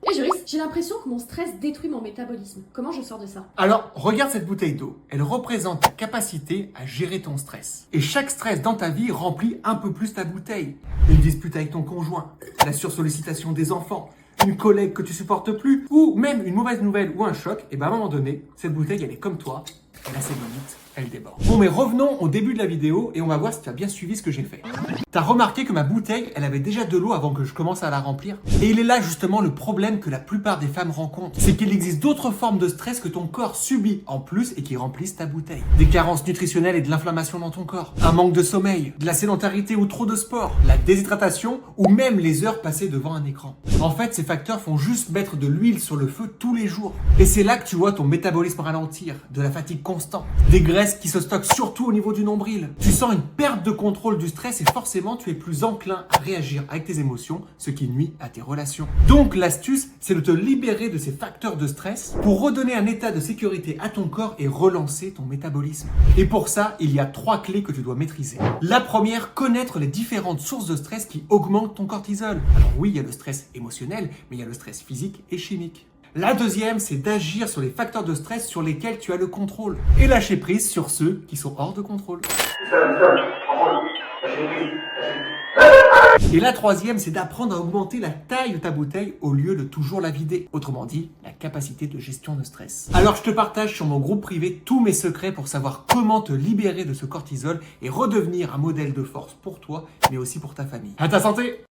Et Joris, j'ai l'impression que mon stress détruit mon métabolisme. Comment je sors de ça? Alors, regarde cette bouteille d'eau. Elle représente ta capacité à gérer ton stress. Et chaque stress dans ta vie remplit un peu plus ta bouteille. Une dispute avec ton conjoint, la sursollicitation des enfants, une collègue que tu supportes plus, ou même une mauvaise nouvelle ou un choc, et ben à un moment donné, cette bouteille, elle est comme toi, elle a ses limites, elle déborde. Bon, mais revenons au début de la vidéo et on va voir si tu as bien suivi ce que j'ai fait. T'as remarqué que ma bouteille, elle avait déjà de l'eau avant que je commence à la remplir? Et il est là justement le problème que la plupart des femmes rencontrent. C'est qu'il existe d'autres formes de stress que ton corps subit en plus et qui remplissent ta bouteille. Des carences nutritionnelles et de l'inflammation dans ton corps. Un manque de sommeil, de la sédentarité ou trop de sport, la déshydratation ou même les heures passées devant un écran. En fait, ces facteurs font juste mettre de l'huile sur le feu tous les jours. Et c'est là que tu vois ton métabolisme ralentir, de la fatigue constante, des graisses qui se stockent surtout au niveau du nombril. Tu sens une perte de contrôle du stress et forcément tu es plus enclin à réagir avec tes émotions, ce qui nuit à tes relations. Donc l'astuce, c'est de te libérer de ces facteurs de stress pour redonner un état de sécurité à ton corps et relancer ton métabolisme. Et pour ça, il y a 3 clés que tu dois maîtriser. La première, connaître les différentes sources de stress qui augmentent ton cortisol. Alors oui, il y a le stress émotionnel, mais il y a le stress physique et chimique. La deuxième, c'est d'agir sur les facteurs de stress sur lesquels tu as le contrôle et lâcher prise sur ceux qui sont hors de contrôle. Et la troisième, c'est d'apprendre à augmenter la taille de ta bouteille au lieu de toujours la vider. Autrement dit, la capacité de gestion de stress. Alors je te partage sur mon groupe privé tous mes secrets pour savoir comment te libérer de ce cortisol et redevenir un modèle de force pour toi, mais aussi pour ta famille. À ta santé!